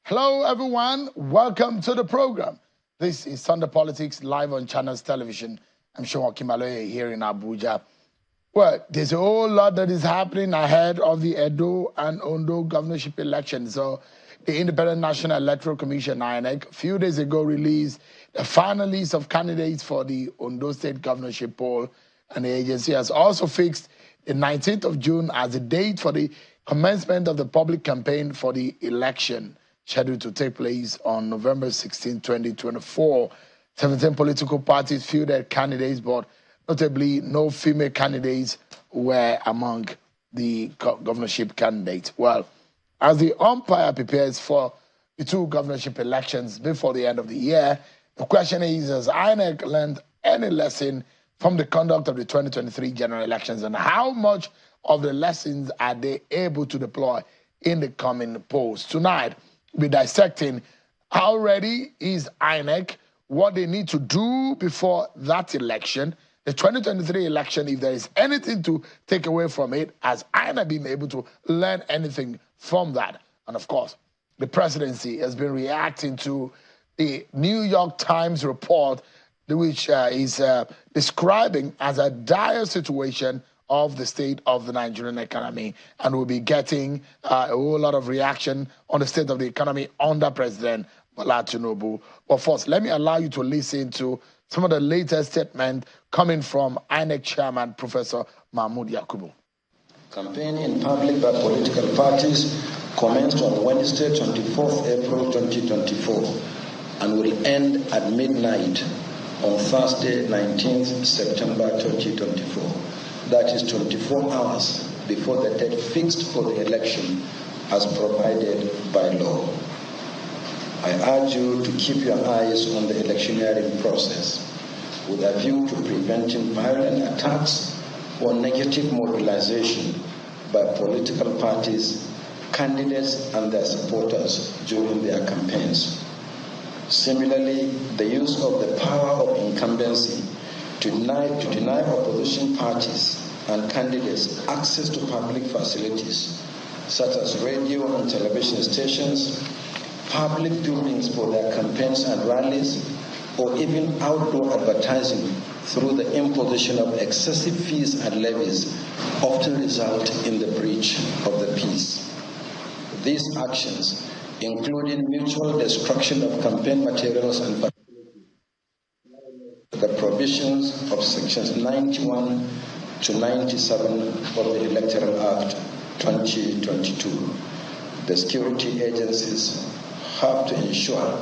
Hello, everyone. Welcome to the program. This is Sunday Politics live on Channels Television. I'm Sean Kimaloye here in Abuja. Well, there's a whole lot that is happening ahead of the Edo and Ondo governorship elections. So, the Independent National Electoral Commission, INEC, a few days ago released the final list of candidates for the Ondo State governorship poll, and the agency has also fixed the 19th of June as the date for the commencement of the public campaign for the election, scheduled to take place on November 16, 2024. 17 political parties fielded candidates, but notably no female candidates were among the governorship candidates. Well, as the umpire prepares for the two governorship elections before the end of the year, the question is, has INEC learned any lesson from the conduct of the 2023 general elections, and how much of the lessons are they able to deploy in the coming polls? Tonight, we're dissecting how ready is INEC, what they need to do before that election, the 2023 election, if there is anything to take away from it, has INEC been able to learn anything from that? And of course, the presidency has been reacting to the New York Times report, which is describing as a dire situation of the state of the Nigerian economy, and we'll be getting a whole lot of reaction on the state of the economy under President Bola Tinubu. But first, let me allow you to listen to some of the latest statements coming from INEC Chairman Professor Mahmoud Yakubu. Campaign in public by political parties commenced on Wednesday, 24th April 2024, and will end at midnight on Thursday, 19th September 2024. That is 24 hours before the date fixed for the election as provided by law. I urge you to keep your eyes on the electioneering process with a view to preventing violent attacks or negative mobilization by political parties, candidates, and their supporters during their campaigns. Similarly, the use of the power of incumbency to deny opposition parties and candidates access to public facilities such as radio and television stations, public buildings for their campaigns and rallies, or even outdoor advertising through the imposition of excessive fees and levies often result in the breach of the peace. These actions, including mutual destruction of campaign materials and the provisions of sections 91 to 97 of the Electoral Act 2022. The security agencies have to ensure,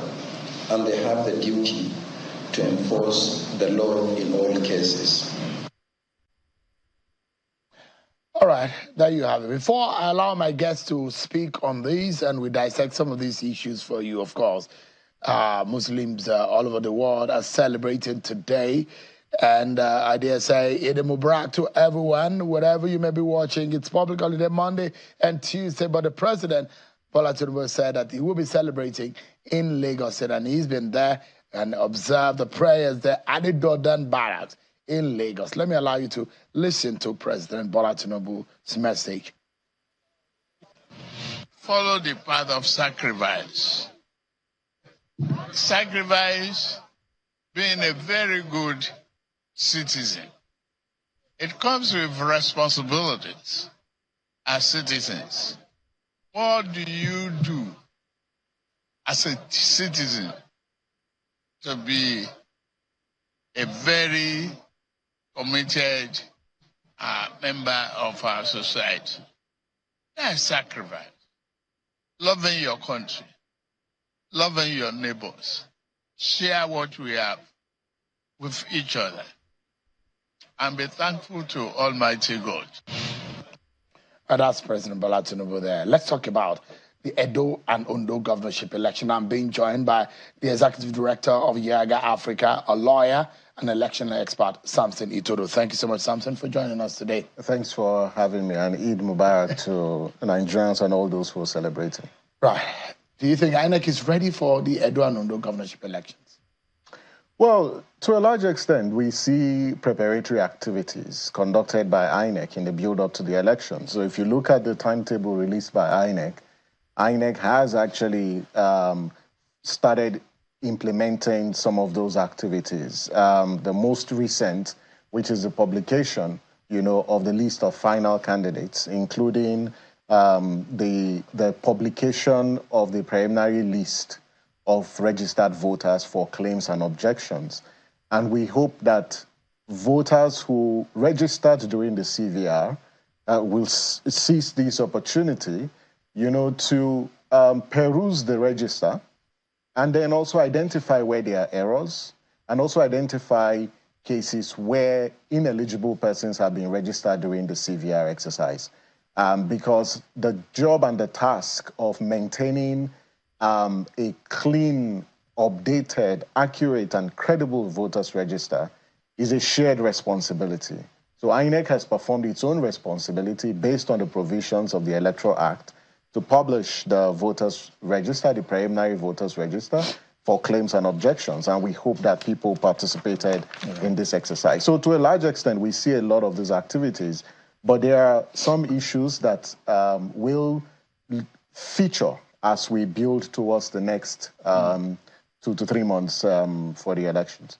and they have the duty to enforce the law in all cases. All right, there you have it. Before I allow my guests to speak on these and we dissect some of these issues for you, of course, Muslims all over the world are celebrating today. And I dare say, Eid Mubarak to everyone, wherever you may be watching. It's public holiday Monday and Tuesday, but the president, Bola Tinubu, said that he will be celebrating in Lagos, and he's been there and observed the prayers there at the Dodan Barracks in Lagos. Let me allow you to listen to President Bola Tinubu's message. Follow the path of sacrifice. Sacrifice being a very good citizen. It comes with responsibilities as citizens. What do you do as a citizen to be a very committed member of our society? That's sacrifice. Loving your country, loving your neighbors, share what we have with each other, and be thankful to Almighty God. And that's President Bola Tinubu there. Let's talk about the Edo and Ondo governorship election. I'm being joined by the executive director of Yaga Africa, a lawyer and election expert, Samson Itodo. Thank you so much, Samson, for joining us today. Thanks for having me, and Eid Mubarak to Nigerians and all those who are celebrating. Right. Do you think INEC is ready for the Edo and Ondo governorship elections? Well, to a large extent, we see preparatory activities conducted by INEC in the build-up to the election. So if you look at the timetable released by INEC, INEC has actually started implementing some of those activities. The most recent, which is the publication, of the list of final candidates, including the publication of the preliminary list of registered voters for claims and objections. And we hope that voters who registered during the CVR will seize this opportunity, to peruse the register and then also identify where there are errors and also identify cases where ineligible persons have been registered during the CVR exercise. Because the job and the task of maintaining a clean, updated, accurate, and credible voters register is a shared responsibility. So INEC has performed its own responsibility based on the provisions of the Electoral Act to publish the voters register, the preliminary voters register, for claims and objections. And we hope that people participated in this exercise. So to a large extent, we see a lot of these activities, but there are some issues that will feature as we build towards the next 2 to 3 months for the elections.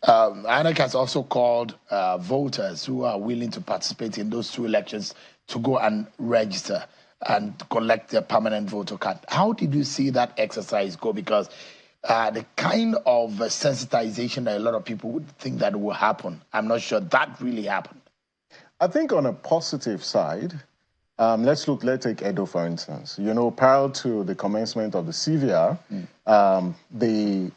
INEC has also called voters who are willing to participate in those 2 elections to go and register and collect their permanent voter card. How did you see that exercise go? Because the kind of sensitization that a lot of people would think that will happen, I'm not sure that really happened. I think on a positive side, let's take Edo, for instance. Prior to the commencement of the CVR, the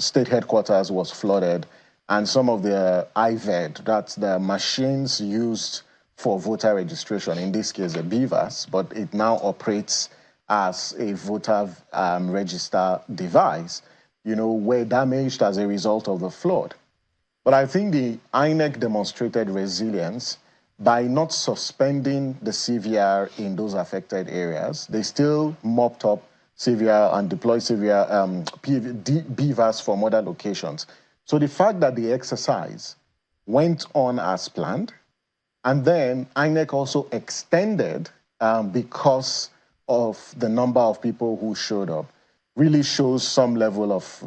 state headquarters was flooded, and some of the IVED, that's the machines used for voter registration, in this case a BVAS, but it now operates as a voter register device, were damaged as a result of the flood. But I think the INEC demonstrated resilience by not suspending the CVR in those affected areas. They still mopped up CVR and deployed CVR BVAS from other locations. So the fact that the exercise went on as planned, and then INEC also extended because of the number of people who showed up, really shows some level of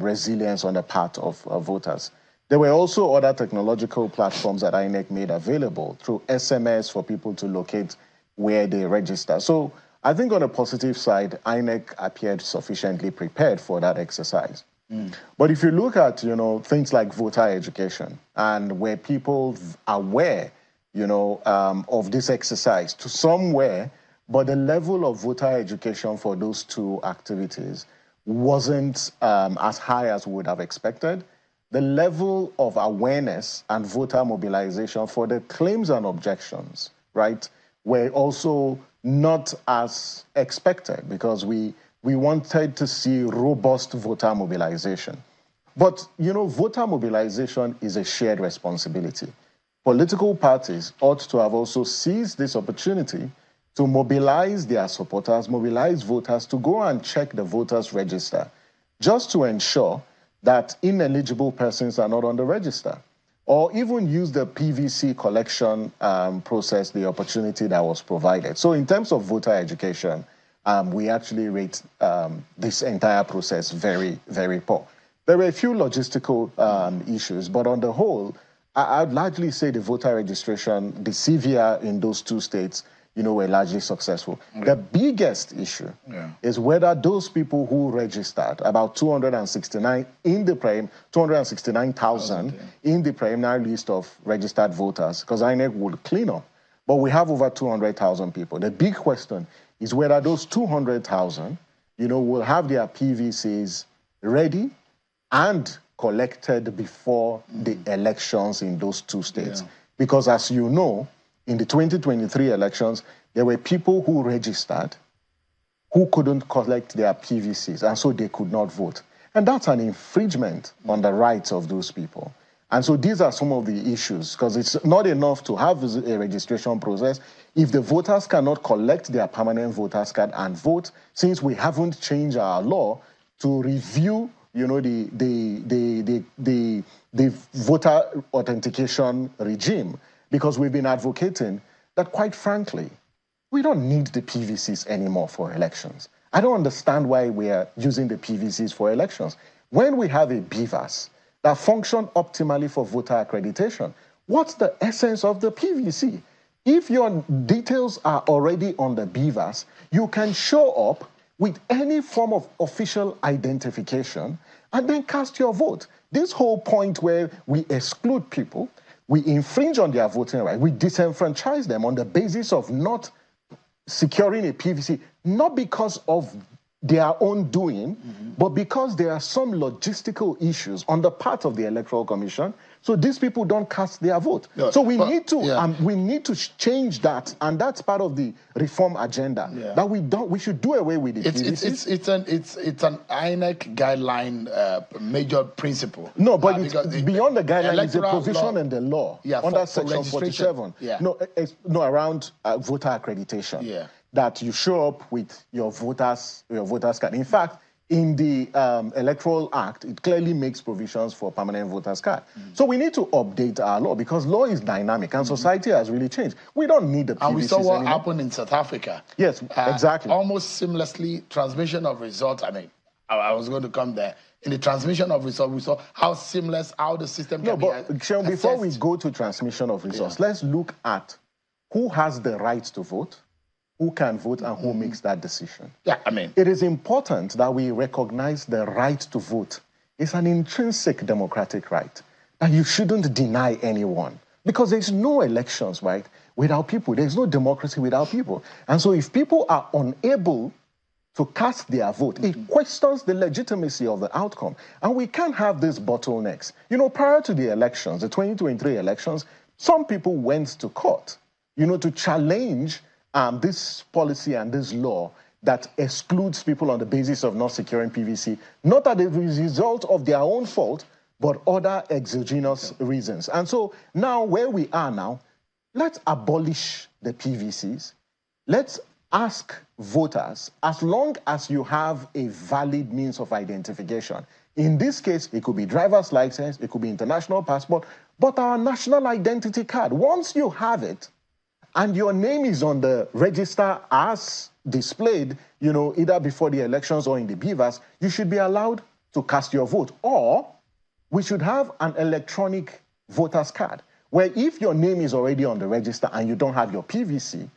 resilience on the part of voters. There were also other technological platforms that INEC made available through SMS for people to locate where they register. So I think on the positive side, INEC appeared sufficiently prepared for that exercise. But if you look at, things like voter education and where people are aware, of this exercise to somewhere, but the level of voter education for those 2 activities wasn't as high as we would have expected. The level of awareness and voter mobilization for the claims and objections, right, were also not as expected because we wanted to see robust voter mobilization. But, voter mobilization is a shared responsibility. Political parties ought to have also seized this opportunity to mobilize their supporters, mobilize voters to go and check the voters register, just to ensure that ineligible persons are not on the register, or even use the PVC collection process, the opportunity that was provided. So in terms of voter education, we actually rate this entire process very, very poor. There were a few logistical issues, but on the whole, I'd largely say the voter registration, the CVR in those 2 states, were largely successful. The biggest issue is whether those people who registered, about 269,000 in the preliminary list of registered voters, because INEC would clean up, but we have over 200,000 people. The big question is whether those 200,000, will have their PVCs ready and collected before the elections in those 2 states. Because as you know, in the 2023 elections, there were people who registered who couldn't collect their PVCs, and so they could not vote. And that's an infringement on the rights of those people. And so these are some of the issues, because it's not enough to have a registration process if the voters cannot collect their permanent voters card and vote, since we haven't changed our law to review the voter authentication regime, because we've been advocating that, quite frankly, we don't need the PVCs anymore for elections. I don't understand why we are using the PVCs for elections. When we have a BVAS that function optimally for voter accreditation, what's the essence of the PVC? If your details are already on the BVAS, you can show up with any form of official identification and then cast your vote. This whole point where we exclude people, we infringe on their voting right, we disenfranchise them on the basis of not securing a PVC, not because of their own doing, but because there are some logistical issues on the part of the Electoral Commission, so these people don't cast their vote. No, so we need to change that, and that's part of the reform agenda. Yeah. That we should do away with it. It's an INEC guideline major principle. No, but it's beyond the guideline. It's a provision in the law under Section 47. Yeah. No, around voter accreditation. Yeah. That you show up with your voters card. In fact, in the Electoral Act, it clearly makes provisions for permanent voters card. So we need to update our law because law is dynamic and society has really changed. We don't need the PVCs And we saw what anymore. happened in South Africa. Yes, exactly. Almost seamlessly, transmission of results. I mean, I was going to come there. In the transmission of results, we saw how seamless, how the system can be Sean, before we go to transmission of results, let's look at who has the right to vote, who can vote, and who makes that decision. Yeah, I mean, it is important that we recognize the right to vote. It's an intrinsic democratic right, and you shouldn't deny anyone because there's no elections, right, without people. There's no democracy without people. And so if people are unable to cast their vote, it questions the legitimacy of the outcome. And we can't have these bottlenecks. You know, prior to the elections, the 2023 elections, some people went to court, you know, to challenge this policy and this law that excludes people on the basis of not securing PVC, not as a result of their own fault, but other exogenous reasons. And so now where we are now, let's abolish the PVCs. Let's ask voters, as long as you have a valid means of identification. In this case, it could be driver's license, it could be international passport, but our national identity card, once you have it, and your name is on the register as displayed, you know, either before the elections or in the BVAS, you should be allowed to cast your vote. Or we should have an electronic voter's card, where if your name is already on the register and you don't have your PVC,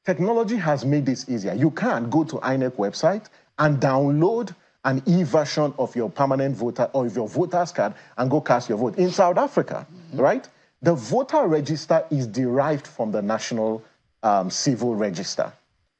technology has made this easier. You can go to INEC website and download an e-version of your permanent voter or of your voter's card and go cast your vote. In South Africa, right? The voter register is derived from the National Civil Register.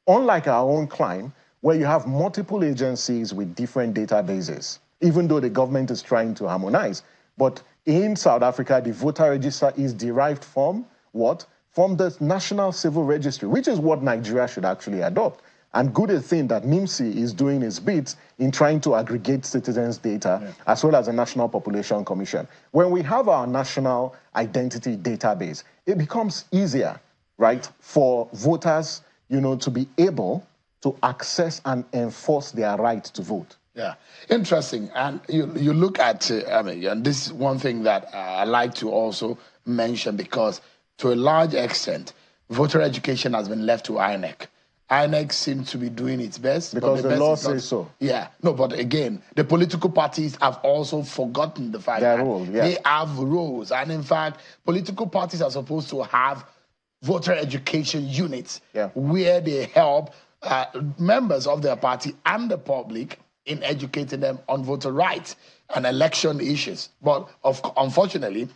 Unlike our own climb, where you have multiple agencies with different databases, even though the government is trying to harmonize. But in South Africa, the voter register is derived from what? From the National Civil Registry, which is what Nigeria should actually adopt. And good a thing that NIMSI is doing its bits in trying to aggregate citizens' data, as well as the National Population Commission. When we have our national identity database, it becomes easier, right, for voters, you know, to be able to access and enforce their right to vote. Yeah, interesting. And you look at, I mean, and this is one thing that I like to also mention because to a large extent, voter education has been left to INEC. INEC seems to be doing its best. Because the law says so. Yeah. No, but again, the political parties have also forgotten the fact that they have roles. And in fact, political parties are supposed to have voter education units where they help members of their party and the public in educating them on voter rights and election issues. But unfortunately,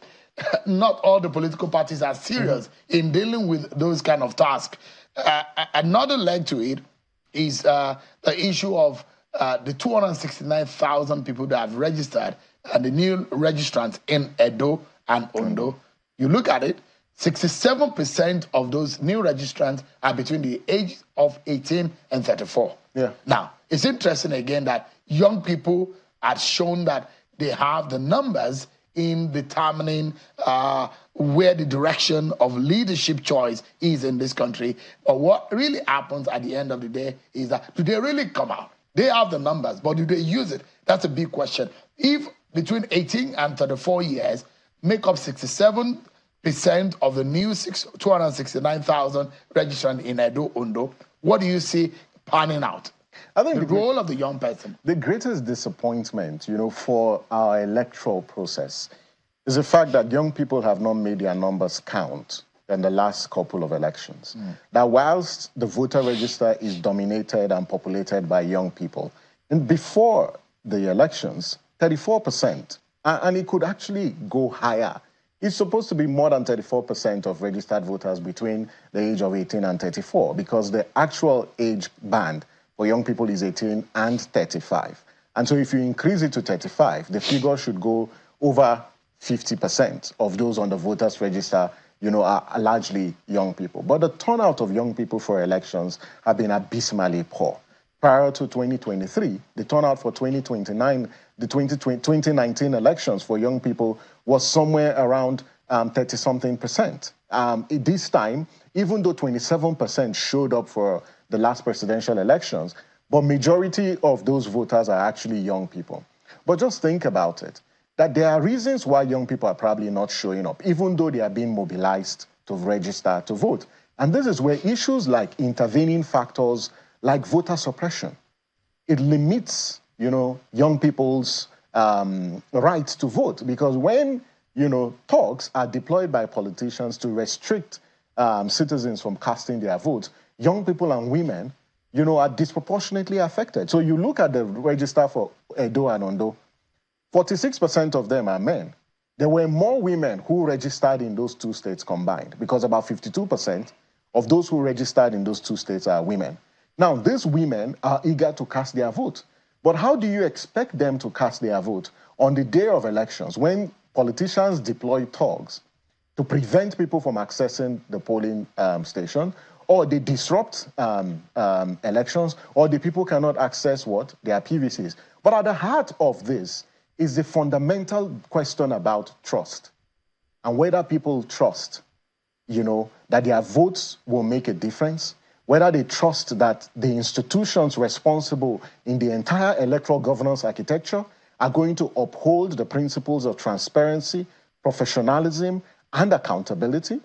not all the political parties are serious in dealing with those kind of tasks. Another leg to it is the issue of the 269,000 people that have registered and the new registrants in Edo and Ondo. You look at it, 67% of those new registrants are between the age of 18 and 34. Yeah. Now, it's interesting again that young people have shown that they have the numbers in determining where the direction of leadership choice is in this country. But what really happens at the end of the day is that do they really come out? They have the numbers, but do they use it? That's a big question. If between 18 and 34 years make up 67% of the new 269,000 registered in Edo, Ondo. What do you see panning out? I think the role of the young person. The greatest disappointment, for our electoral process is the fact that young people have not made their numbers count in the last couple of elections. That whilst the voter register is dominated and populated by young people, and before the elections, 34%, and it could actually go higher. It's supposed to be more than 34% of registered voters between the age of 18 and 34, because the actual age band for young people is 18 and 35. And so if you increase it to 35, the figure should go over 50% of those on the voters register, are largely young people. But the turnout of young people for elections have been abysmally poor. Prior to 2023, the turnout for 2019 elections for young people was somewhere around 30-something%. This time, even though 27% showed up for the last presidential elections, but majority of those voters are actually young people. But just think about it, that there are reasons why young people are probably not showing up, even though they are being mobilized to register to vote. And this is where issues like intervening factors like voter suppression, it limits, young people's right to vote. Because when, thugs are deployed by politicians to restrict citizens from casting their votes, young people and women, are disproportionately affected. So you look at the register for Edo and Ondo, 46% of them are men. There were more women who registered in those two states combined, because about 52% of those who registered in those two states are women. Now, these women are eager to cast their vote. But how do you expect them to cast their vote on the day of elections when politicians deploy thugs to prevent people from accessing the polling station, or they disrupt elections, or the people cannot access their PVCs? But at the heart of this is the fundamental question about trust and whether people trust, that their votes will make a difference, whether they trust that the institutions responsible in the entire electoral governance architecture are going to uphold the principles of transparency, professionalism, and accountability,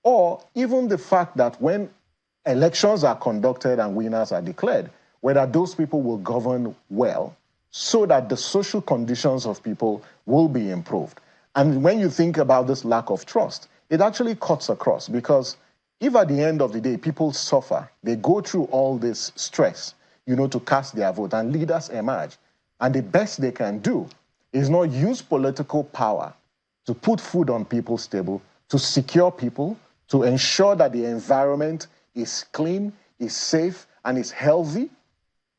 or even the fact that when elections are conducted and winners are declared, whether those people will govern well so that the social conditions of people will be improved. And when you think about this lack of trust, it actually cuts across, because if at the end of the day people suffer, they go through all this stress, to cast their vote, and leaders emerge, and the best they can do is not use political power to put food on people's table, to secure people, to ensure that the environment is clean, is safe, and is healthy,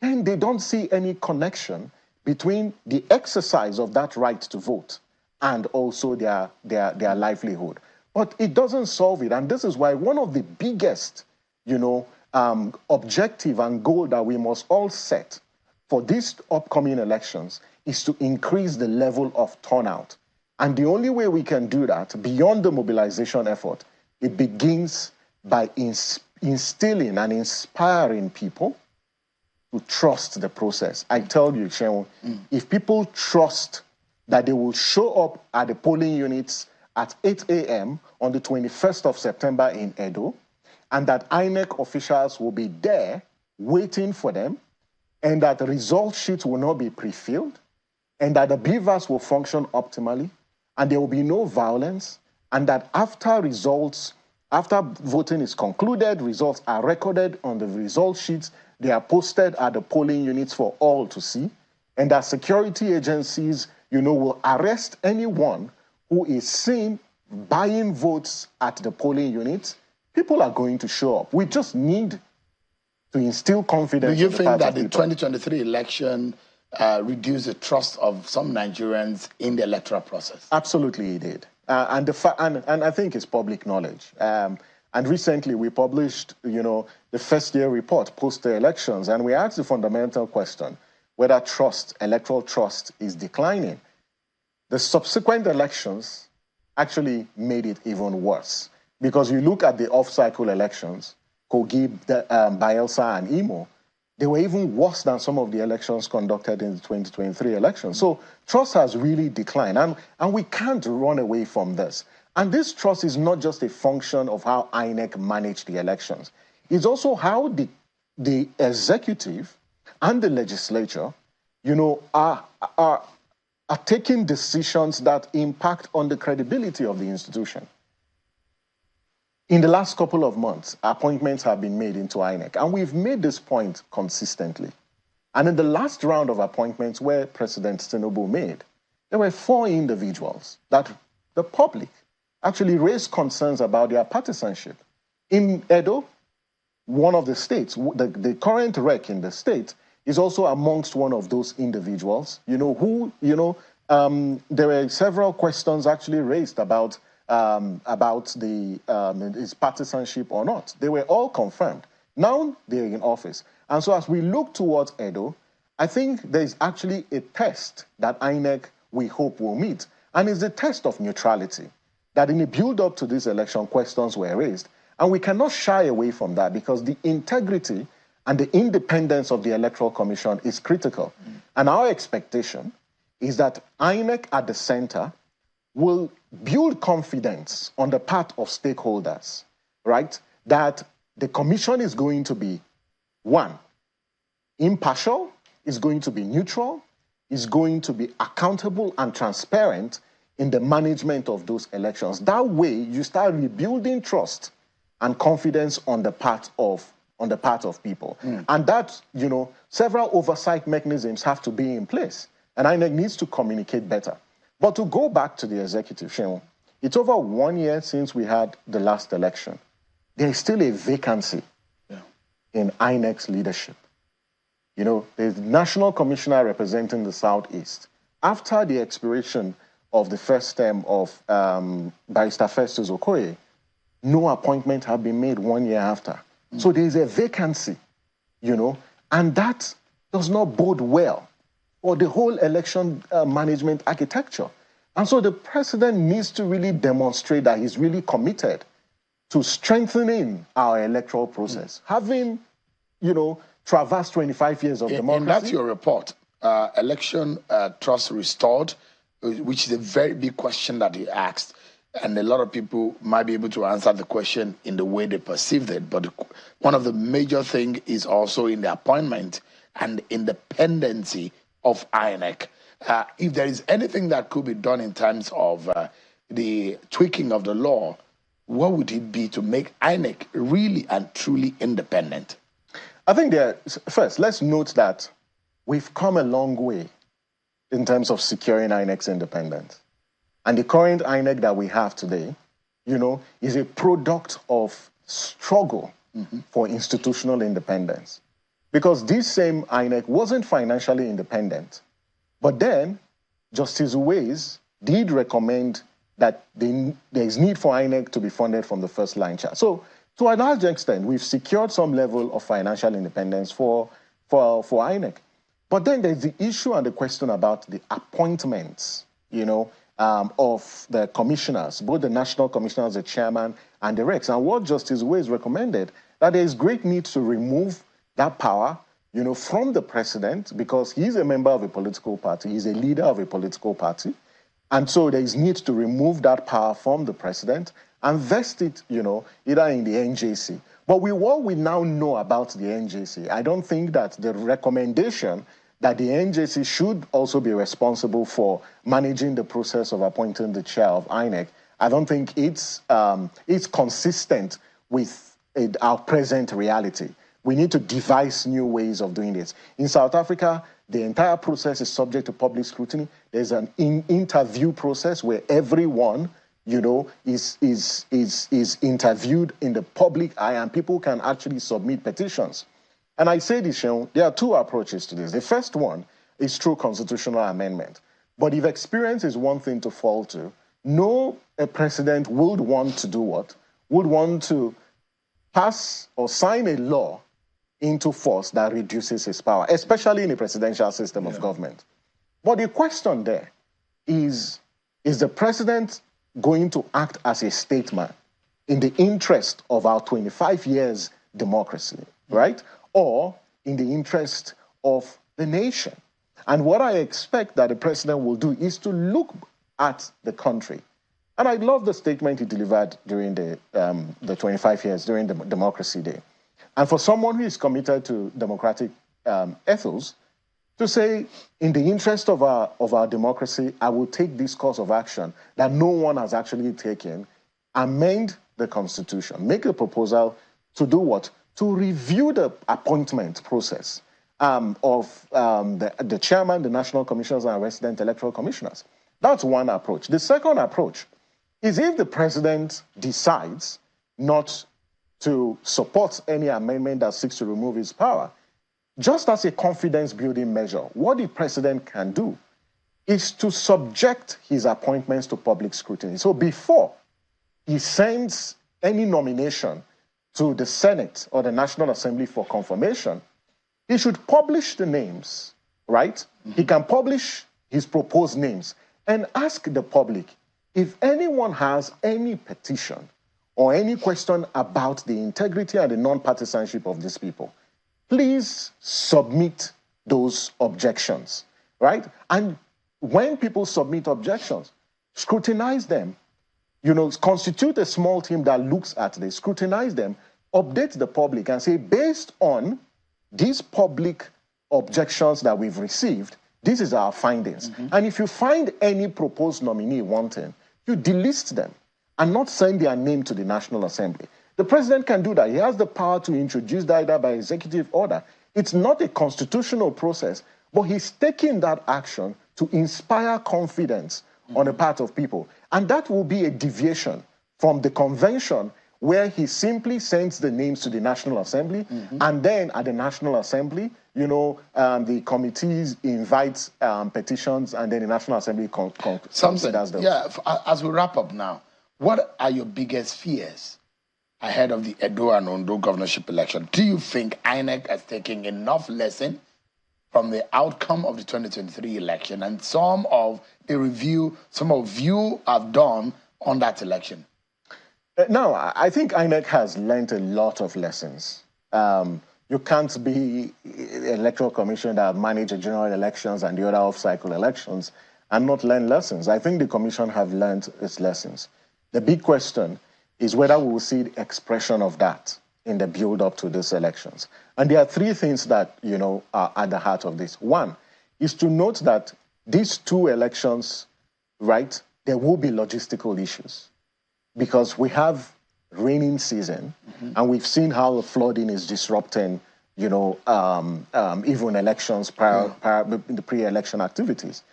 then they don't see any connection between the exercise of that right to vote and also their livelihood. But it doesn't solve it. And this is why one of the biggest, objective and goal that we must all set for these upcoming elections is to increase the level of turnout. And the only way we can do that, beyond the mobilization effort, it begins by instilling and inspiring people to trust the process. I tell you, Sheon, if people trust that they will show up at the polling units at 8 a.m. on the 21st of September in Edo, and that INEC officials will be there waiting for them, and that the result sheets will not be pre-filled, and that the beavers will function optimally, and there will be no violence, and that after voting is concluded, results are recorded on the result sheets, they are posted at the polling units for all to see, and that security agencies, will arrest anyone who is seen buying votes at the polling units. People are going to show up. We just need to instill confidence. Do you think that the 2023 election reduced the trust of some Nigerians in the electoral process? Absolutely, it did. And I think it's public knowledge. And recently we published, the first year report post the elections, and we asked the fundamental question whether electoral trust is declining. The subsequent elections actually made it even worse, because you look at the off-cycle elections, Kogi, Bayelsa, and Imo, they were even worse than some of the elections conducted in the 2023 elections. So trust has really declined, and we can't run away from this. And this trust is not just a function of how INEC managed the elections. It's also how the executive and the legislature, are taking decisions that impact on the credibility of the institution. In the last couple of months, appointments have been made into INEC, and we've made this point consistently. And in the last round of appointments where President Tinubu made, there were 4 individuals that the public actually raised concerns about their partisanship. In Edo, one of the states, the current rec in the state is also amongst one of those individuals, there were several questions actually raised about his partisanship or not. They were all confirmed. Now they're in office. And so as we look towards Edo, I think there's actually a test that INEC, we hope, will meet. And it's the test of neutrality, that in the build-up to this election, questions were raised. And we cannot shy away from that because the integrity and the independence of the Electoral Commission is critical. And our expectation is that INEC at the center will build confidence on the part of stakeholders, right? That the commission is going to be, 1, impartial, is going to be neutral, is going to be accountable and transparent in the management of those elections. That way, you start rebuilding trust and confidence on the part of people. And that, several oversight mechanisms have to be in place. And INEC needs to communicate better. But to go back to the executive, Sheon, it's over 1 year since we had the last election. There is still a vacancy in INEC's leadership. There's the National Commissioner representing the Southeast. After the expiration of the first term of Barrister Festus Okoye, no appointment had been made 1 year after. So there is a vacancy, and that does not bode well for the whole election management architecture. And so the president needs to really demonstrate that he's really committed to strengthening our electoral process. Having, traversed 25 years of democracy. And that's your report, election trust restored, which is a very big question that he asked. And a lot of people might be able to answer the question in the way they perceived it. But one of the major things is also in the appointment and independency of INEC. If there is anything that could be done in terms of the tweaking of the law, what would it be to make INEC really and truly independent? I think first, let's note that we've come a long way in terms of securing INEC's independence. And the current INEC that we have today, is a product of struggle for institutional independence. Because this same INEC wasn't financially independent. But then, Justice Uwais did recommend that there is need for INEC to be funded from the first line chart. So, to a large extent, we've secured some level of financial independence for INEC. But then there's the issue and the question about the appointments, of the commissioners, both the national commissioners, the chairman, and the recs. And what Justice Uwais recommended, that there is great need to remove that power, from the president, because he's a member of a political party, he's a leader of a political party. And so there is need to remove that power from the president and vest it, either in the NJC. But what we now know about the NJC, I don't think that the recommendation that the NJC should also be responsible for managing the process of appointing the chair of INEC, I don't think it's consistent with our present reality. We need to devise new ways of doing this. In South Africa, the entire process is subject to public scrutiny. There's an interview process where everyone, is interviewed in the public eye, and people can actually submit petitions. And I say this, there are 2 approaches to this. The first one is through constitutional amendment. But if experience is one thing to fall to, a president would want to do what? Would want to pass or sign a law into force that reduces his power, especially in a presidential system of government. But the question there is the president going to act as a statesman in the interest of our 25 years democracy, right? Or in the interest of the nation? And what I expect that the president will do is to look at the country And I love the statement he delivered during the 25 years, during the Democracy Day. And for someone who is committed to democratic ethos, to say, in the interest of our democracy, I will take this course of action that no one has actually taken, amend the Constitution, make a proposal to do what? To review the appointment process of the chairman, the national commissioners, and resident electoral commissioners. That's one approach. The second approach is if the president decides not to support any amendment that seeks to remove his power, just as a confidence-building measure, what the president can do is to subject his appointments to public scrutiny. So before he sends any nomination to the Senate or the National Assembly for confirmation, he should publish the names, right? Mm-hmm. He can publish his proposed names and ask the public if anyone has any petition or any question about the integrity and the non-partisanship of these people, please submit those objections, right? And when people submit objections, scrutinize them, constitute a small team that looks at this, scrutinize them, update the public and say, based on these public objections that we've received, this is our findings. Mm-hmm. And if you find any proposed nominee wanting, you delist them and not send their name to the National Assembly. The president can do that. He has the power to introduce that either by executive order. It's not a constitutional process, but he's taking that action to inspire confidence on the part of people. And that will be a deviation from the convention where he simply sends the names to the National Assembly, and then at the National Assembly, the committees invite petitions, and then the National Assembly considers those. Yeah, as we wrap up now, what are your biggest fears ahead of the Edo and Ondo governorship election? Do you think INEC has taken enough lesson from the outcome of the 2023 election and some of the review, some of you have done on that election? No, I think INEC has learned a lot of lessons. You can't be an electoral commission that manage general elections and the other off-cycle elections and not learn lessons. I think the commission have learned its lessons. The big question is whether we will see the expression of that in the build-up to these elections. And there are three things that, are at the heart of this. One is to note that these two elections, right, there will be logistical issues because we have raining season, and we've seen how the flooding is disrupting, even elections, the pre-election activities.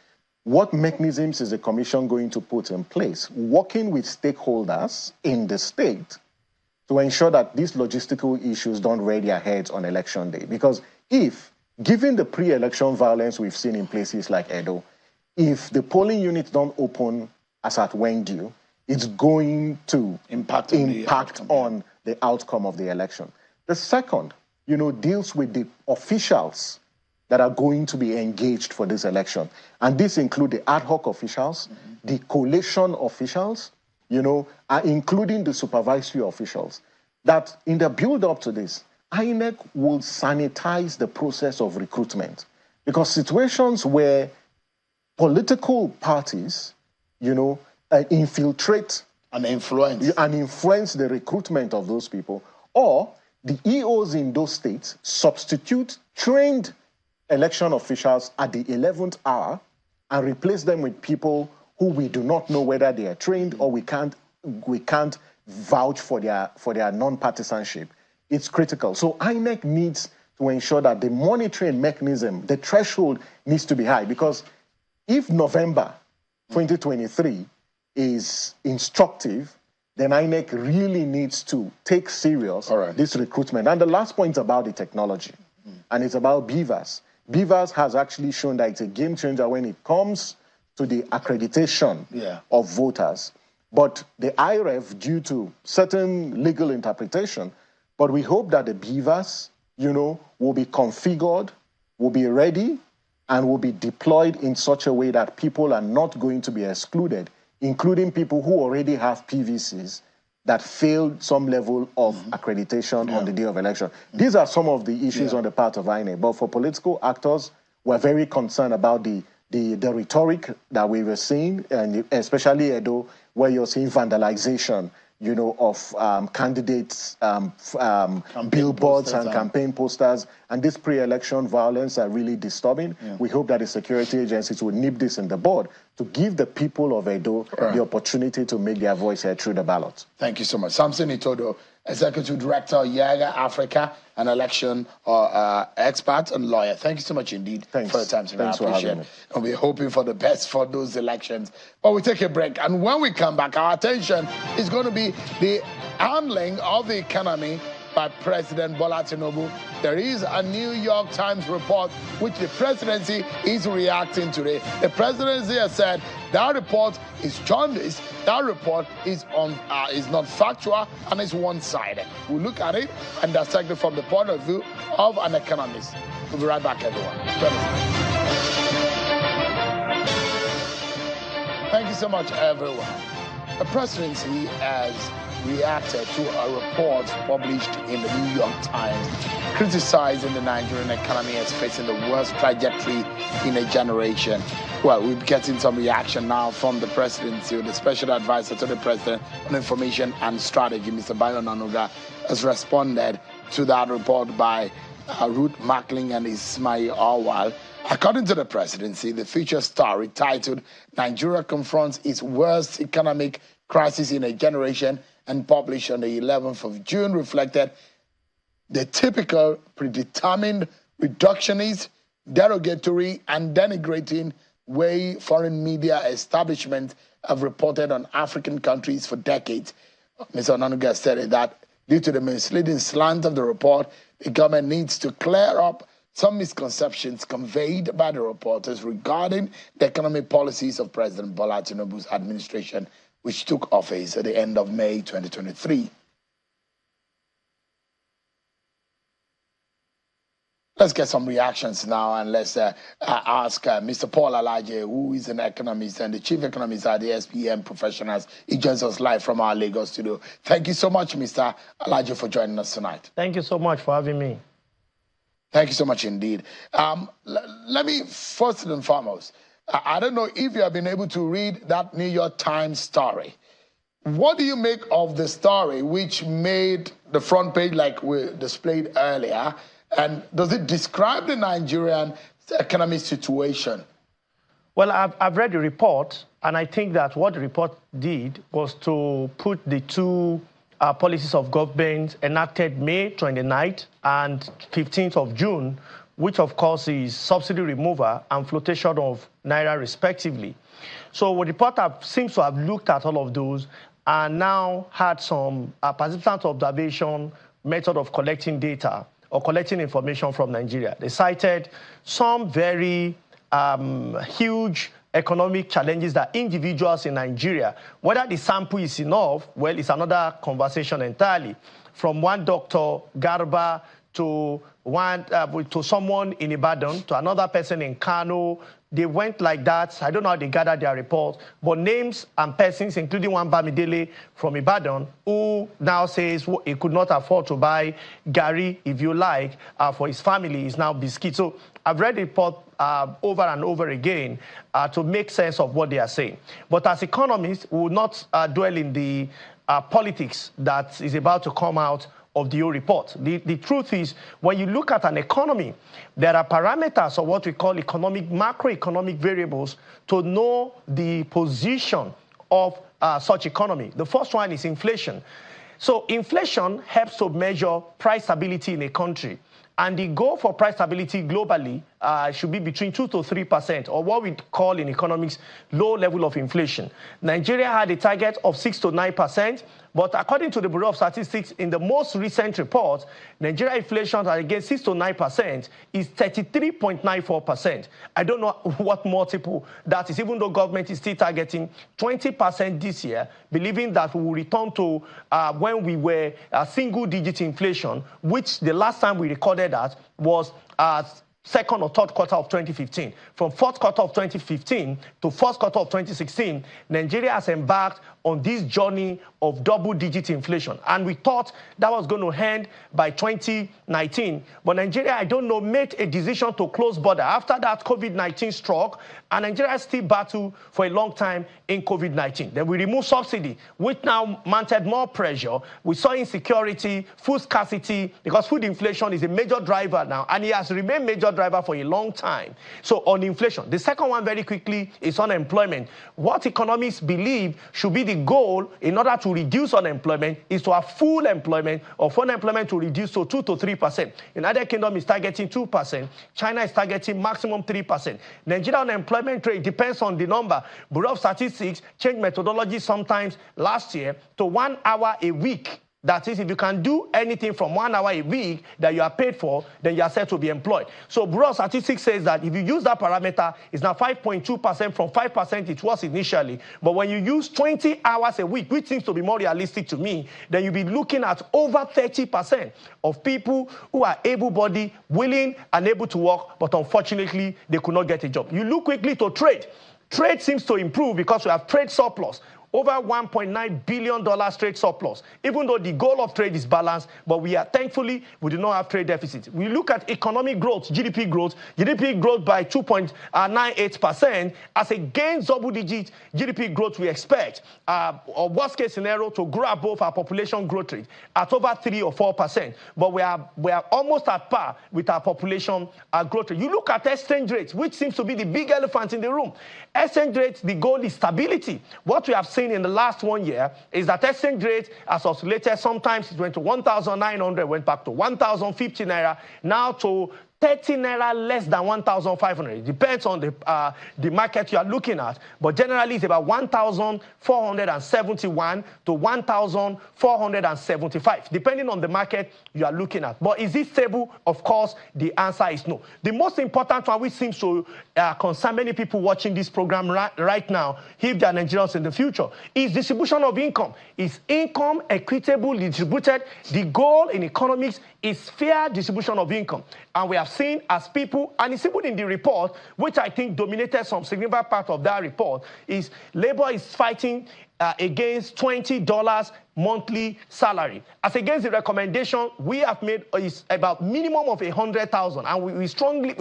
What mechanisms is the commission going to put in place, working with stakeholders in the state to ensure that these logistical issues don't rear their heads on election day? Because given the pre-election violence we've seen in places like Edo, if the polling units don't open as at when due, it's going to impact on the outcome of the election. The second, deals with the officials that are going to be engaged for this election. And this include the ad hoc officials, the collation officials, including the supervisory officials, that in the build-up to this, INEC will sanitize the process of recruitment. Because situations where political parties, infiltrate and influence the recruitment of those people, or the EOs in those states substitute trained election officials at the 11th hour and replace them with people who we do not know whether they are trained or we can't vouch for their non-partisanship. It's critical. So INEC needs to ensure that the monitoring mechanism, the threshold needs to be high, because if November 2023 is instructive, then INEC really needs to take serious this recruitment. And the last point is about the technology, and it's about BVAS. BVAS has actually shown that it's a game changer when it comes to the accreditation of voters. But the IREF, due to certain legal interpretation, but we hope that the BVAS, will be configured, will be ready, and will be deployed in such a way that people are not going to be excluded, including people who already have PVCs that failed some level of accreditation on the day of election. These are some of the issues on the part of INEC. But for political actors, we're very concerned about the rhetoric that we were seeing, and especially Edo, where you're seeing vandalization, you know, of candidates' billboards and campaign posters. And this pre-election violence are really disturbing. Yeah. We hope that the security agencies will nip this in the bud to give the people of Edo the opportunity to make their voice heard through the ballot. Thank you so much. Samson Itodo, Executive Director, Yaga Africa, an election expert and lawyer. Thank you so much indeed for your time tonight. Thanks for having me. And we're hoping for the best for those elections. But we take a break. And when we come back, our attention is going to be the handling of the economy by President Bola Tinubu. There is a New York Times report which the presidency is reacting today. The presidency has said that report is jaundiced, that report is not factual and is one-sided. We'll look at it and dissect it from the point of view of an economist. We'll be right back, everyone. Thank you so much, everyone. The presidency has reacted to a report published in the New York Times criticizing the Nigerian economy as facing the worst trajectory in a generation. Well, we're getting some reaction now from the presidency. The special advisor to the president on information and strategy, Mr. Bayo Nanuga, has responded to that report by Ruth Mackling and Ismail Awal. According to the presidency, the feature story titled "Nigeria Confronts Its Worst Economic Crisis in a Generation" and published on the 11th of June reflected the typical predetermined reductionist, derogatory, and denigrating way foreign media establishments have reported on African countries for decades. Mr. Onanuga said that due to the misleading slant of the report, the government needs to clear up some misconceptions conveyed by the reporters regarding the economic policies of President Bola Tinubu's administration, which took office at the end of May 2023. Let's get some reactions now, and let's ask Mr. Paul Alaje, who is an economist and the chief economist at the SPM Professionals. He joins us live from our Lagos studio. Thank you so much, Mr. Alaje, for joining us tonight. Thank you so much for having me. Thank you so much indeed. Let me, first and foremost, I don't know if you have been able to read that New York Times story. What do you make of the story which made the front page like we displayed earlier? And does it describe the Nigerian economic situation? Well, I've read the report, and I think that what the report did was to put the two policies of government enacted May 29th and 15th of June, which of course is subsidy removal and flotation of Naira respectively. So the report seems to have looked at all of those and now had some persistent observation method of collecting data or collecting information from Nigeria. They cited some very huge economic challenges that individuals in Nigeria, whether the sample is enough, well, it's another conversation entirely. From one Dr. Garba to someone in Ibadan, to another person in Kano. They went like that. I don't know how they gathered their report, but names and persons, including one Bamidele from Ibadan, who now says he could not afford to buy Gary, if you like, for his family, is now biscuit. So I've read the report over and over again to make sense of what they are saying. But as economists, we will not dwell in the politics that is about to come out of the whole report. The truth is, when you look at an economy, there are parameters of what we call macroeconomic variables to know the position of such economy. The first one is inflation. So inflation helps to measure price stability in a country. And the goal for price stability globally should be between 2 to 3%, or what we call in economics, low level of inflation. Nigeria had a target of 6 to 9%, but according to the Bureau of Statistics, in the most recent report, Nigeria inflation against 6 to 9% is 33.94%. I don't know what multiple that is, even though government is still targeting 20% this year, believing that we will return to when we were single-digit inflation, which the last time we recorded that was second or third quarter of 2015. From fourth quarter of 2015 to first quarter of 2016, Nigeria has embarked on this journey of double-digit inflation. And we thought that was going to end by 2019. But Nigeria, I don't know, made a decision to close border. After that, COVID-19 struck, and Nigeria still battled for a long time in COVID-19. Then we removed subsidy, which now mounted more pressure. We saw insecurity, food scarcity, because food inflation is a major driver now, and it has remained major driver for a long time. So on inflation. The second one, very quickly, is unemployment. What economists believe should be the goal in order to reduce unemployment is to have full employment, or for unemployment to reduce to 2 to 3%. United Kingdom is targeting 2%. China is targeting maximum 3%. Nigeria unemployment rate depends on the number. Bureau of Statistics changed methodology sometimes last year to 1 hour a week. That is, if you can do anything from 1 hour a week that you are paid for, then you are said to be employed. So Bureau of Statistics says that if you use that parameter, it's now 5.2% from 5% it was initially. But when you use 20 hours a week, which seems to be more realistic to me, then you'll be looking at over 30% of people who are able-bodied, willing and able to work, but unfortunately, they could not get a job. You look quickly to trade. Trade seems to improve because we have trade surplus. Over $1.9 billion trade surplus, even though the goal of trade is balanced, but thankfully, we do not have trade deficit. We look at economic growth, GDP growth by 2.98%, as against double-digit GDP growth we expect, or worst-case scenario, to grow above our population growth rate at over 3 or 4%. But we are almost at par with our population growth rate. You look at exchange rates, which seems to be the big elephant in the room. Exchange rates, the goal is stability. What we have seen in the last 1 year is that exchange rate has oscillated. Sometimes it went to 1,900, went back to 1,050 naira, now to 30 naira less than 1,500. It depends on the market you are looking at, but generally it's about 1,471 to 1,475, depending on the market you are looking at. But is it stable? Of course, the answer is no. The most important one, which seems to concern many people watching this program right now, if they are Nigerians in the future, is distribution of income. Is income equitably distributed? The goal in economics is fair distribution of income. And we have seen as people, and it's even in the report, which I think dominated some significant part of that report, is labor is fighting against $20 monthly salary. As against the recommendation we have made is about minimum of 100,000, and we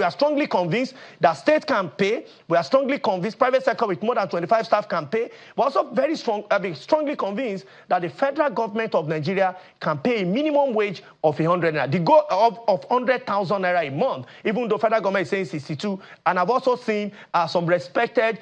are strongly convinced that state can pay. We are strongly convinced private sector with more than 25 staff can pay. We're also strongly convinced that the federal government of Nigeria can pay a minimum wage of 100 naira. The goal of 100,000 naira a month, even though federal government is saying 62, and I've also seen some respected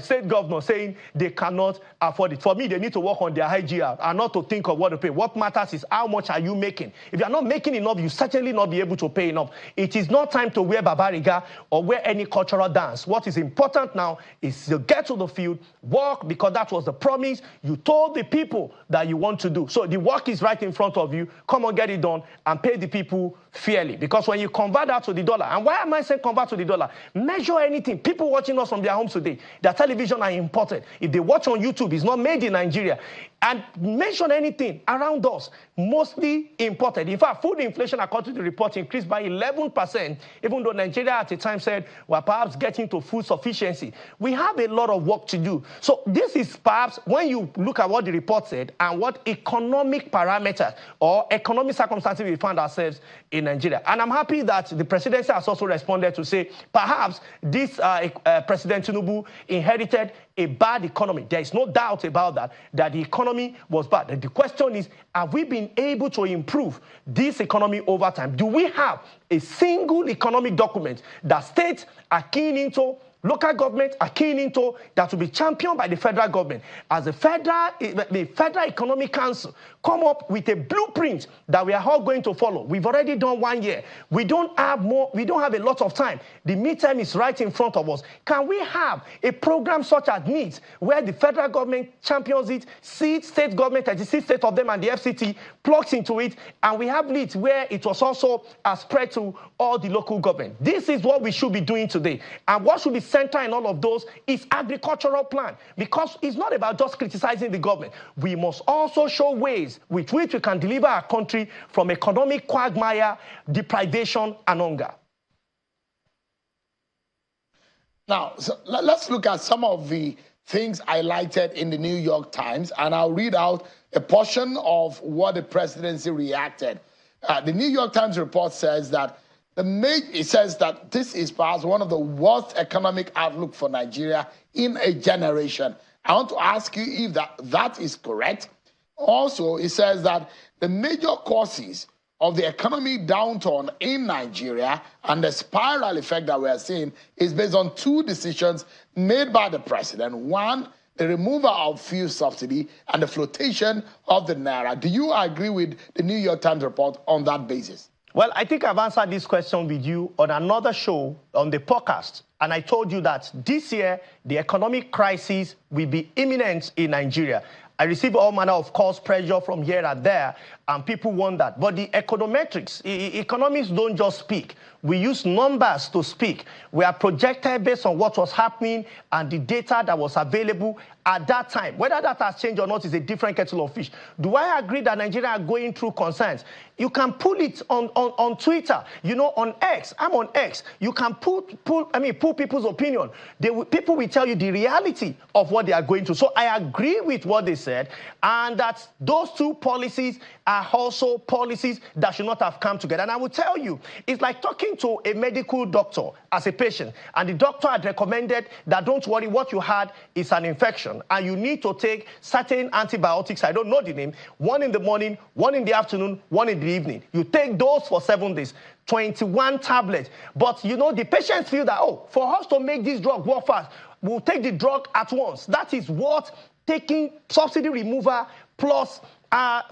state governors saying they cannot afford it. For me, they need to work on their IGR and not to think of what to pay. What matters is how much are you making. If you are not making enough, you certainly not be able to pay enough. It is not time to wear babariga or wear any cultural dance. What is important now is to get to the field, work, because that was the promise you told the people that you want to do. So the work is right in front of you. Come on, get it done and pay the people fairly. Because when you convert that to the dollar, and why am I saying convert to the dollar? Measure anything. People watching us from their homes today, their television are imported. If they watch on YouTube, it's not made in Nigeria. And mention anything around us, mostly imported. In fact, food inflation, according to the report, increased by 11%, even though Nigeria at the time said we're perhaps getting to food sufficiency. We have a lot of work to do. So this is perhaps, when you look at what the report said and what economic parameters or economic circumstances we find ourselves in Nigeria. And I'm happy that the presidency has also responded to say perhaps this President Tinubu inherited a bad economy. There is no doubt about that the economy was bad. And the question is, have we been able to improve this economy over time? Do we have a single economic document that states are keen into, local governments are keen into, that will be championed by the federal government? As the Federal Economic Council come up with a blueprint that we are all going to follow. We've already done 1 year. We don't have a lot of time. The midterm is right in front of us. Can we have a program such as NEET, where the federal government champions it, seeds state government, 36 states of them, and the FCT plugs into it, and we have NEET where it was also spread to all the local government? This is what we should be doing today. And what should be central in all of those is agricultural plan, because it's not about just criticizing the government. We must also show ways with which we can deliver our country from economic quagmire, deprivation, and hunger. Now, so let's look at some of the things highlighted in the New York Times, and I'll read out a portion of what the presidency reacted. The New York Times report says that it says that this is perhaps one of the worst economic outlook for Nigeria in a generation. I want to ask you if that is correct. Also, it says that the major causes of the economy downturn in Nigeria and the spiral effect that we are seeing is based on two decisions made by the president. One, the removal of fuel subsidy and the flotation of the naira. Do you agree with the New York Times report on that basis? Well, I think I've answered this question with you on another show on the podcast. And I told you that this year, the economic crisis will be imminent in Nigeria. I receive all manner of cost pressure from here and there, and people want that. But the econometrics, economists don't just speak. We use numbers to speak. We are projected based on what was happening and the data that was available at that time. Whether that has changed or not is a different kettle of fish. Do I agree that Nigeria are going through concerns? You can pull it on Twitter, you know, on X. I'm on X. You can pull people's opinion. People will tell you the reality of what they are going through. So I agree with what they said, and that those two policies are also policies that should not have come together. And I will tell you, it's like talking to a medical doctor as a patient, and the doctor had recommended that don't worry, what you had is an infection, and you need to take certain antibiotics, I don't know the name, one in the morning, one in the afternoon, one in the evening. You take those for 7 days, 21 tablets. But, you know, the patients feel that, oh, for us to make this drug work fast, we'll take the drug at once. That is what taking subsidy removal plus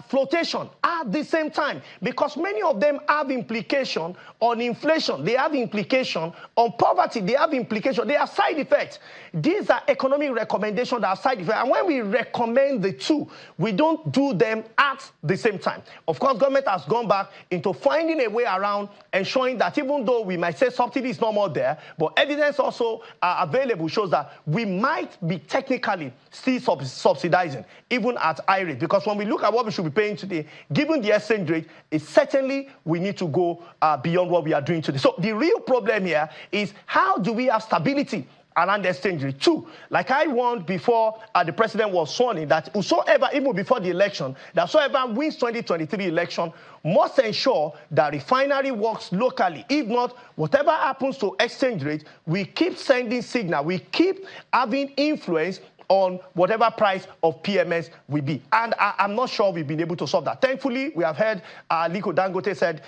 flotation at the same time, because many of them have implication on inflation, they have implication on poverty, they have implication, they have side effects. These are economic recommendations that have side effects, and when we recommend the two, we don't do them at the same time. Of course, government has gone back into finding a way around ensuring that even though we might say subsidy is no more there, but evidence also available shows that we might be technically still subsidizing, even at high rate, because when we look at what we should be paying today, given the exchange rate, it's certainly we need to go beyond what we are doing today. So the real problem here is how do we have stability around the exchange rate? Two, like I warned before the president was sworn in, that whosoever, even before the election, that whosoever wins 2023 election must ensure that refinery works locally. If not, whatever happens to exchange rate, we keep sending signal, we keep having influence on whatever price of PMS will be. And I'm not sure we've been able to solve that. Thankfully, we have heard Aliko Dangote said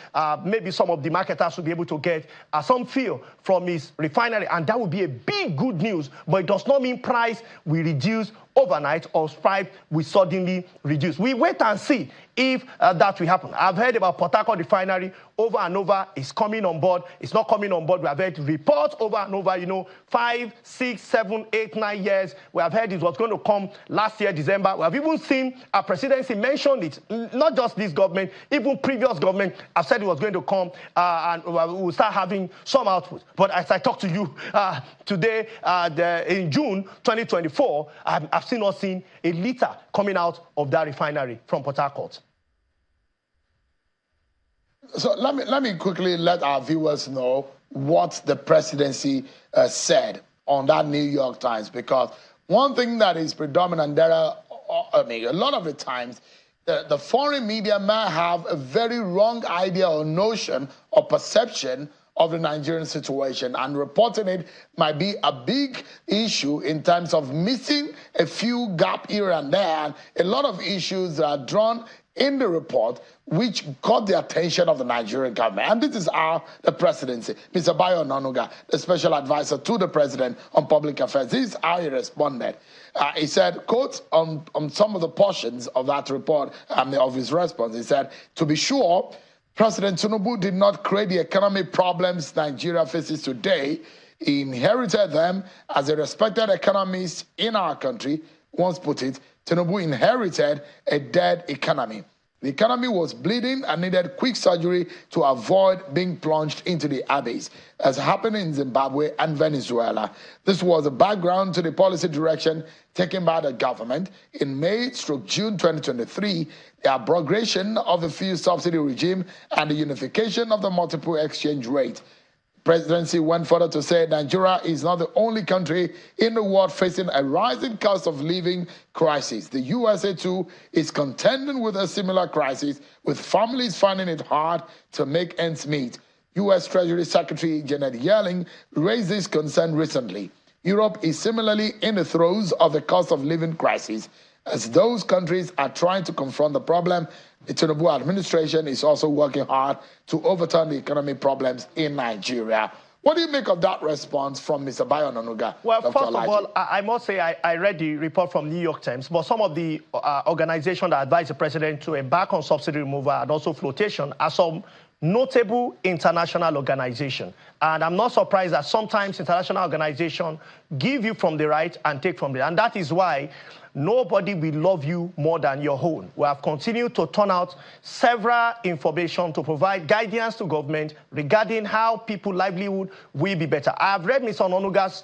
maybe some of the marketers will be able to get some fuel from his refinery, and that would be a big good news, but it does not mean price will reduce overnight or price will suddenly reduce. We wait and see if that will happen. I've heard about Port Harcourt refinery over and over. It's coming on board. It's not coming on board. We have heard reports over and over, you know, 5, 6, 7, 8, 9 years. We have heard it was going to come last year, December. We have even seen our presidency mention it. Not just this government, even previous government have said it was going to come and we'll start having some output. But as I talk to you today, in June 2024, I've still not seen a liter coming out of that refinery from Port Harcourt. So let me quickly let our viewers know what the presidency said on that New York Times, because one thing that is predominant there, a lot of the times, the foreign media may have a very wrong idea or notion or perception of the Nigerian situation, and reporting it might be a big issue in terms of missing a few gaps here and there. And a lot of issues are drawn in the report which caught the attention of the Nigerian government. And this is how the presidency, Mr. Bayo Onanuga, the special advisor to the president on public affairs, this is how he responded. He said, quote, on some of the portions of that report, of his response, he said, to be sure, President Tinubu did not create the economic problems Nigeria faces today. He inherited them. As a respected economist in our country once put it, Tinubu inherited a dead economy. The economy was bleeding and needed quick surgery to avoid being plunged into the abyss, as happened in Zimbabwe and Venezuela. This was the background to the policy direction taken by the government. In May/June 2023, the abrogation of the fuel subsidy regime and the unification of the multiple exchange rate Presidency went further to say Nigeria is not the only country in the world facing a rising cost of living crisis. The USA too is contending with a similar crisis, with families finding it hard to make ends meet. U.S. Treasury Secretary Janet Yellen raised this concern recently. Europe is similarly in the throes of the cost of living crisis. As those countries are trying to confront the problem, the Tinubu administration is also working hard to overturn the economic problems in Nigeria. What do you make of that response from Mr. Bayo Onanuga? Well, Dr. first of all, I must say I read the report from New York Times, but some of the organizations that advised the president to embark on subsidy removal and also flotation are some notable international organization. And I'm not surprised that sometimes international organizations give you from the right and take from the right. And that is why nobody will love you more than your own. We have continued to turn out several information to provide guidance to government regarding how people's livelihood will be better. I have read Mr. Onanuga's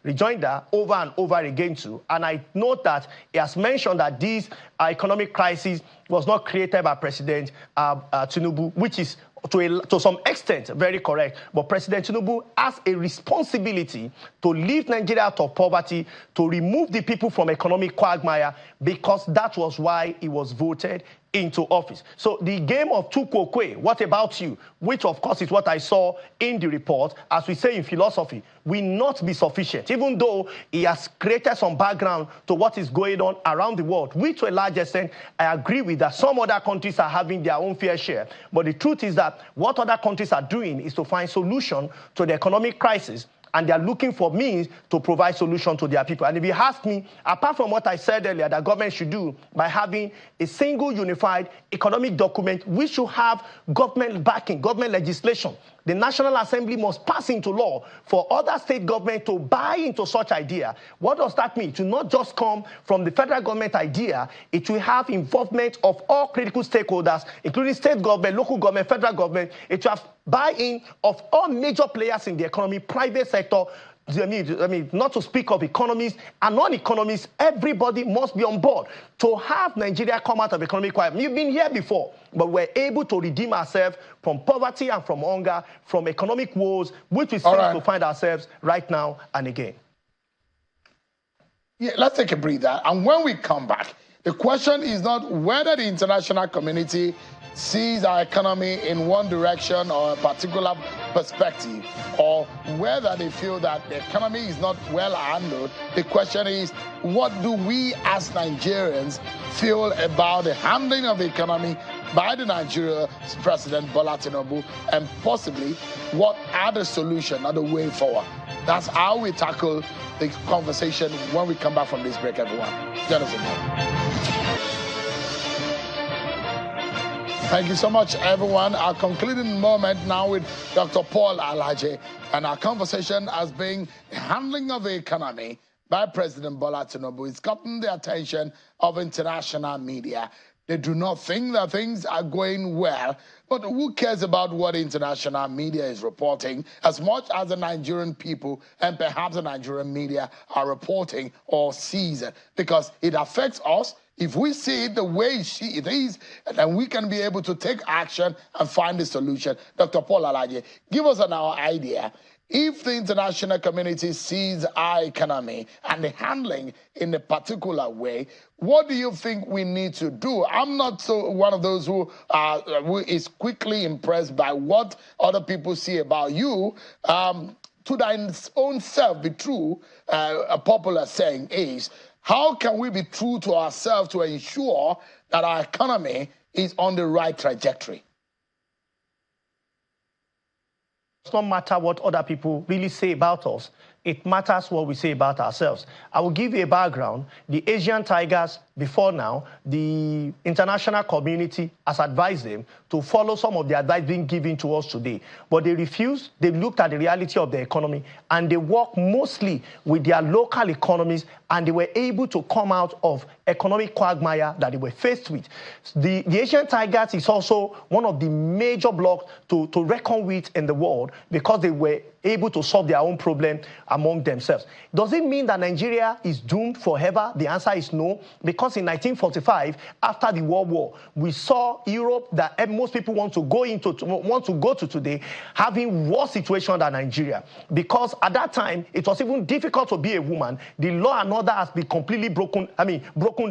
rejoinder over and over again too, and I note that he has mentioned that this economic crisis was not created by President Tinubu, which is to some extent very correct. But President Tinubu has a responsibility to lift Nigeria out of poverty, to remove the people from economic quagmire, because that was why he was voted into office. So the game of Tukokwe, what about you, which of course is what I saw in the report, as we say in philosophy, will not be sufficient, even though he has created some background to what is going on around the world, which to a large extent, I agree with that some other countries are having their own fair share. But the truth is that what other countries are doing is to find solution to the economic crisis, and they are looking for means to provide solution to their people. And if you ask me, apart from what I said earlier, that government should do by having a single unified economic document, we should have government backing, government legislation. The National Assembly must pass into law for other state government to buy into such idea. What does that mean? To not just come from the federal government idea, it will have involvement of all critical stakeholders, including state government, local government, federal government. It will have buy-in of all major players in the economy, private sector. I mean, not to speak of economists and non-economists, everybody must be on board to have Nigeria come out of economic crisis. You've been here before, but we're able to redeem ourselves from poverty and from hunger, from economic woes, which we seem to find ourselves right now and again. Yeah, let's take a breather. And when we come back, the question is not whether the international community sees our economy in one direction or a particular perspective, or whether they feel that the economy is not well handled. The question is, what do we as Nigerians feel about the handling of the economy by the Nigerian President Bola Tinubu, and possibly what are the solutions, or the way forward? That's how we tackle the conversation when we come back from this break, everyone. Join us again. Thank you so much, everyone. Our concluding moment now with Dr. Paul Alaje, and our conversation has been the handling of the economy by President Bola Tinubu. It's gotten the attention of international media. They do not think that things are going well, but who cares about what the international media is reporting as much as the Nigerian people and perhaps the Nigerian media are reporting or sees it, because it affects us. If we see it the way it is, then we can be able to take action and find a solution. Dr. Paul Alaje, give us an idea. If the international community sees our economy and the handling in a particular way, what do you think we need to do? I'm not so one of those who is quickly impressed by what other people see about you. To thine own self be true, a popular saying is, how can we be true to ourselves to ensure that our economy is on the right trajectory? It does not matter what other people really say about us. It matters what we say about ourselves. I will give you a background. The Asian tigers, before now, the international community has advised them to follow some of the advice being given to us today. But they refused. They looked at the reality of the economy, and they worked mostly with their local economies, and they were able to come out of economic quagmire that they were faced with. The Asian tigers is also one of the major blocks to reckon with in the world, because they were able to solve their own problem among themselves. Does it mean that Nigeria is doomed forever? The answer is no, because in 1945, after the World War, we saw Europe that most people want to go to today having worse situation than Nigeria, because at that time it was even difficult to be a woman. The law and order has been completely broken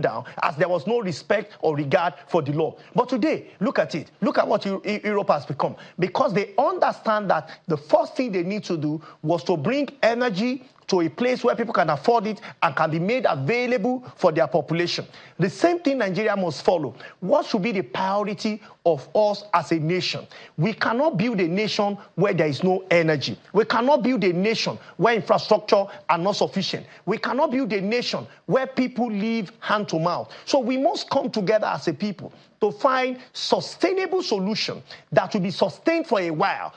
down, as there was no respect or regard for the law. But today, look at it. Look at what Europe has become, because they understand that the first thing they need to do was to bring energy to a place where people can afford it and can be made available for their population. The same thing Nigeria must follow. What should be the priority of us as a nation? We cannot build a nation where there is no energy. We cannot build a nation where infrastructure are not sufficient. We cannot build a nation where people live hand to mouth. So we must come together as a people to find sustainable solution that will be sustained for a while,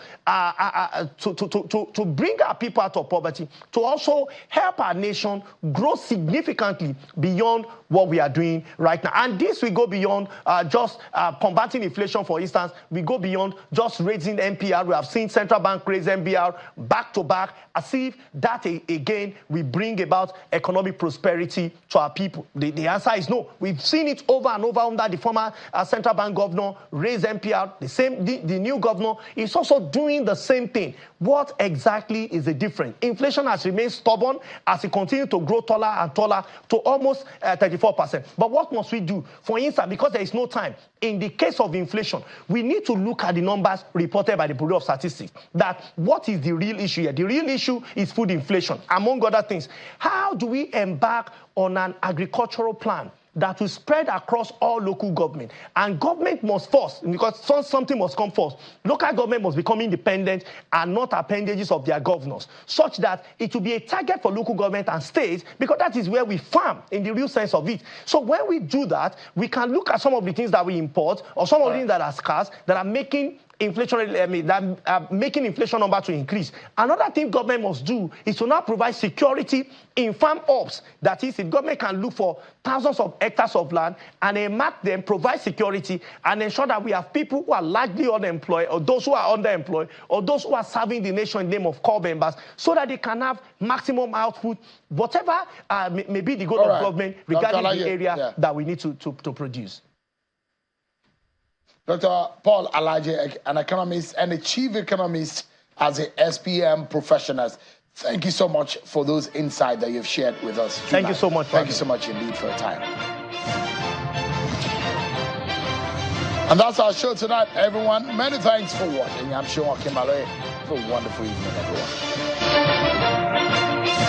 to bring our people out of poverty, to also help our nation grow significantly beyond what we are doing right now. And this will go beyond just combating inflation, for instance. We go beyond just raising MPR. We have seen central bank raise MPR back to back, as if that again will bring about economic prosperity to our people. The answer is no. We've seen it over and over under the former central bank governor raise MPR. The new governor is also doing the same thing. What exactly is the difference? Inflation has remained stubborn as it continues to grow taller and taller to almost 34%. But what must we do? For instance, because there is no time, in the case of inflation, we need to look at the numbers reported by the Bureau of Statistics. That what is the real issue here? The real issue is food inflation, among other things. How do we embark on an agricultural plan that will spread across all local government? And government must first, because something must come first. Local government must become independent and not appendages of their governors, such that it will be a target for local government and states, because that is where we farm in the real sense of it. So when we do that, we can look at some of the things that we import or some of the things that are scarce, that are making making inflation number to increase. Another thing government must do is to now provide security in farm ops. That is, if government can look for thousands of hectares of land and mark them, provide security, and ensure that we have people who are largely unemployed, or those who are underemployed, or those who are serving the nation in the name of corps members, so that they can have maximum output, whatever may be the goal of government regarding the area that we need to produce. Dr. Paul Alaje, an economist and a chief economist as a SPM professionals. Thank you so much for those insights that you've shared with us tonight. Thank you so much. Thank you so much indeed for your time. And that's our show tonight, everyone. Many thanks for watching. I'm sure Kimale. Have a wonderful evening, everyone.